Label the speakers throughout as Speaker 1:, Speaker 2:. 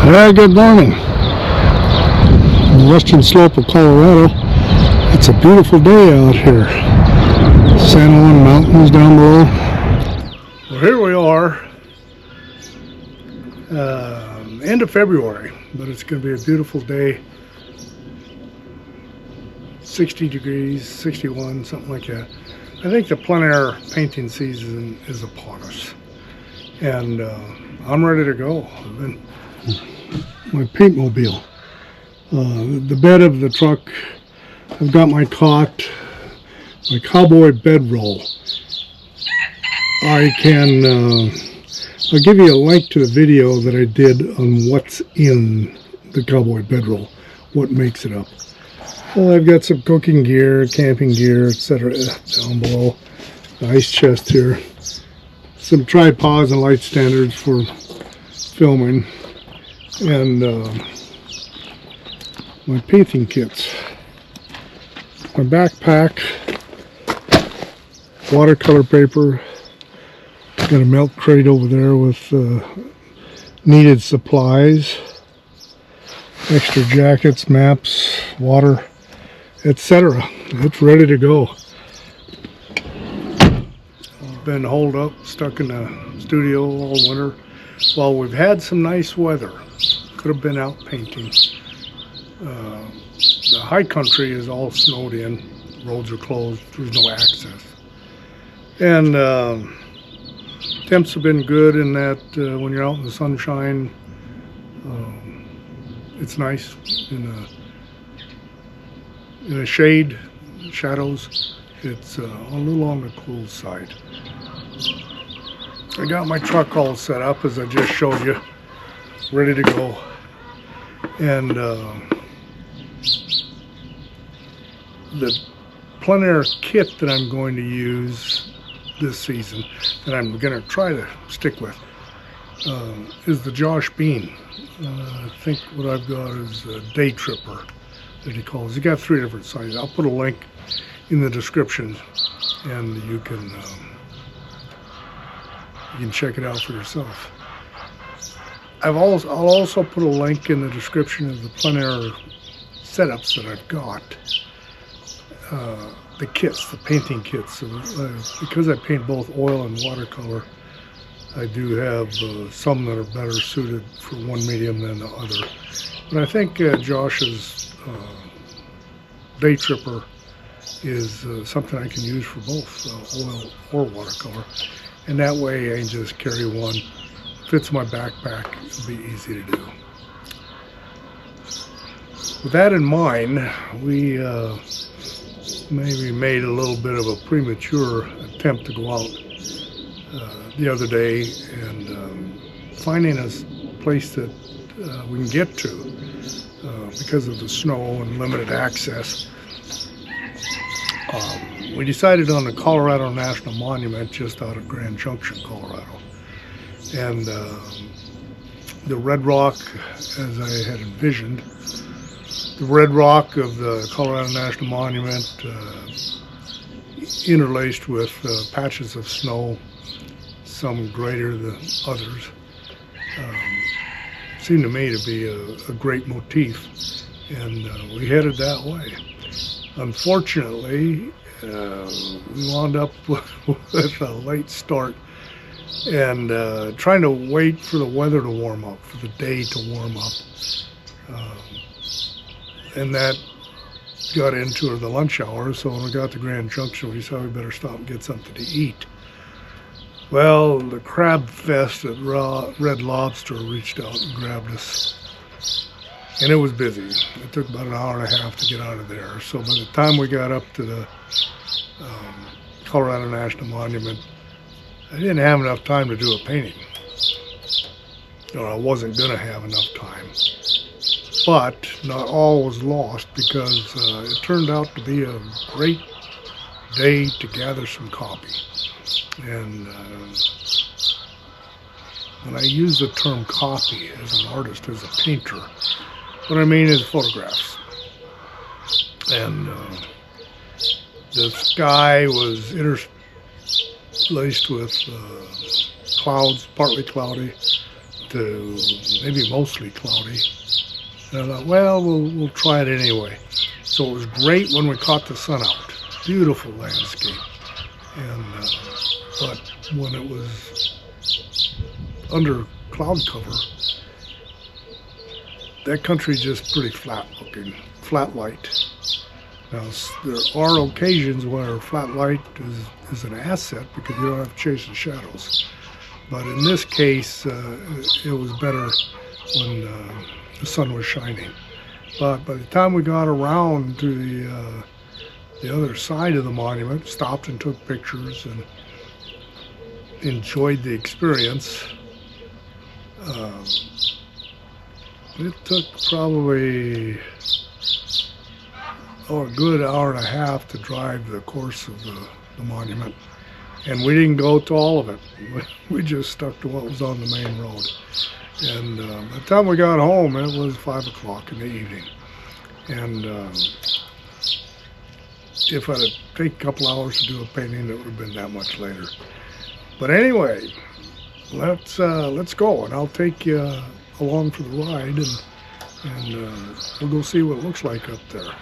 Speaker 1: Good morning. On the western slope of Colorado, it's a beautiful day out here. San Juan Mountains down below. Well, here we are, end of February, but it's going to be a beautiful day. 60 degrees, 61, something like that. I think the plein air painting season is upon us, and I'm ready to go. My paintmobile, the bed of the truck, I've got my cot, my cowboy bedroll. I'll give you a link to the video that I did on what's in the cowboy bedroll, what makes it up. I've got some cooking gear, camping gear, etc. down below. The ice chest here. Some tripods and light standards for filming. And my painting kits. My backpack. Watercolor paper. Got a milk crate over there with needed supplies. Extra jackets, maps, water, etc. It's ready to go. I've been holed up, stuck in the studio all winter. Well, we've had some nice weather. Could have been out painting. The high country is all snowed in. Roads are closed. There's no access. And temps have been good in that when you're out in the sunshine, it's nice. In the shade, shadows, it's a little on the cool side. I got my truck all set up as I just showed you, ready to go. And the plein air kit that I'm going to use this season, that I'm going to try to stick with, is the Josh Bean. I think what I've got is a Daytripper, that he calls. He got 3 different sizes. I'll put a link in the description, and you can check it out for yourself. I'll also put a link in the description of the plein air setups that I've got. The kits, the painting kits. So, because I paint both oil and watercolor, I do have some that are better suited for one medium than the other. But I think Josh's Daytripper is something I can use for both oil or watercolor. And that way I just carry one. Fits my backpack, it'll be easy to do. With that in mind, we maybe made a little bit of a premature attempt to go out the other day, and finding a place that we can get to because of the snow and limited access. We decided on the Colorado National Monument just out of Grand Junction, Colorado. And the red rock, as I had envisioned, the red rock of the Colorado National Monument interlaced with patches of snow, some greater than others, seemed to me to be a great motif, and we headed that way. Unfortunately, we wound up with a late start, and trying to wait for the weather to warm up, for the day to warm up, and that got into the lunch hour. So when we got to Grand Junction, we decided we better stop and get something to eat. Well, the crab fest at Red Lobster reached out and grabbed us, and it was busy. It took about an hour and a half to get out of there. So by the time we got up to the Colorado National Monument, I didn't have enough time to do a painting. No, I wasn't going to have enough time. But not all was lost, because it turned out to be a great day to gather some copy. And when I use the term copy as an artist, as a painter, what I mean is photographs. And the sky was interlaced with clouds, partly cloudy, to maybe mostly cloudy. And I thought, well, we'll try it anyway. So it was great when we caught the sun out. Beautiful landscape. And but when it was under cloud cover, that country just pretty flat looking, flat light. Now, there are occasions where flat light is an asset because you don't have to chase the shadows. But in this case, it was better when the sun was shining. But by the time we got around to the other side of the monument, stopped and took pictures and enjoyed the experience, it took probably a good hour and a half to drive the course of the monument. And we didn't go to all of it. We just stuck to what was on the main road. And by the time we got home, it was 5 o'clock in the evening. And if I'd taken a couple hours to do a painting, it would have been that much later. But anyway, let's go, and I'll take you along for the ride, and we'll go see what it looks like up there.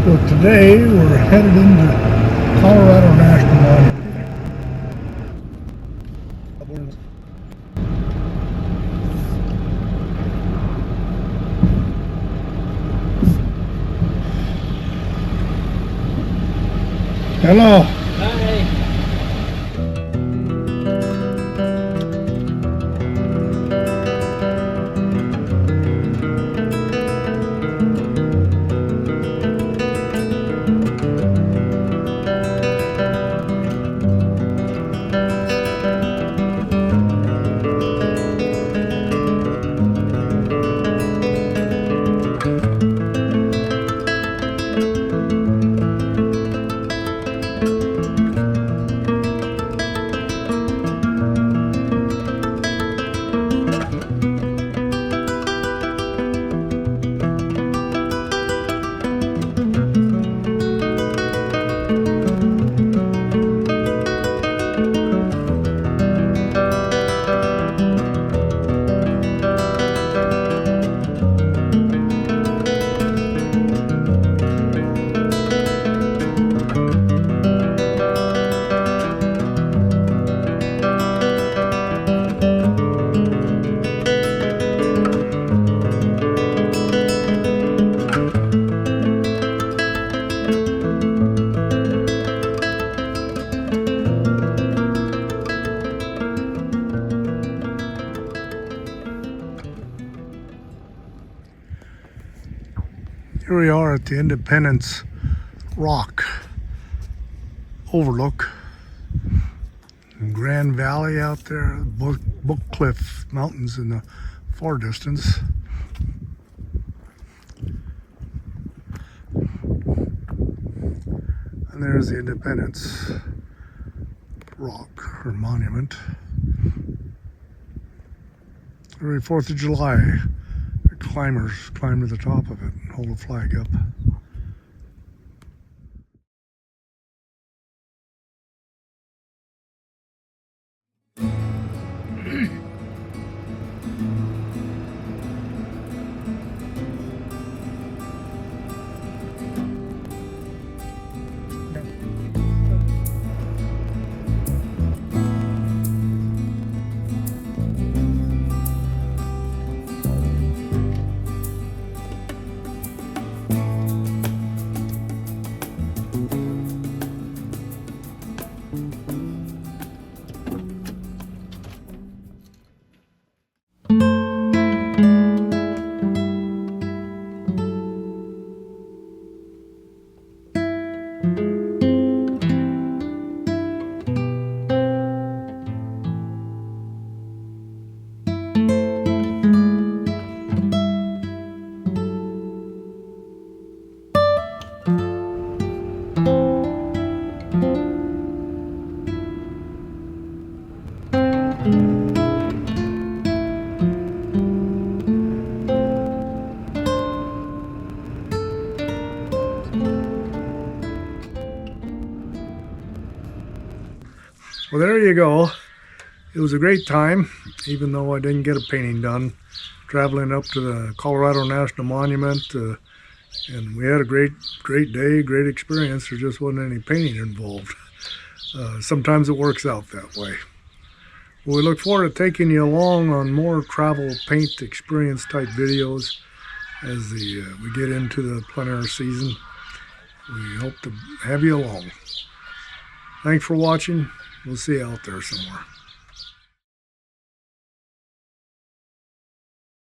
Speaker 1: So today we're headed into Colorado National Monument. Hello.
Speaker 2: Hi.
Speaker 1: Here we are at the Independence Rock overlook. Grand Valley out there, Book Cliff Mountains in the far distance. And there's the Independence Rock or Monument. Every 4th of July, climbers climb to the top of it and hold a flag up. Well, there you go. It was a great time, even though I didn't get a painting done. Traveling up to the Colorado National Monument, and we had a great day, great experience. There just wasn't any painting involved. Sometimes it works out that way. Well, we look forward to taking you along on more travel paint experience type videos as we get into the plein air season. We hope to have you along. Thanks for watching. We'll see you out there somewhere.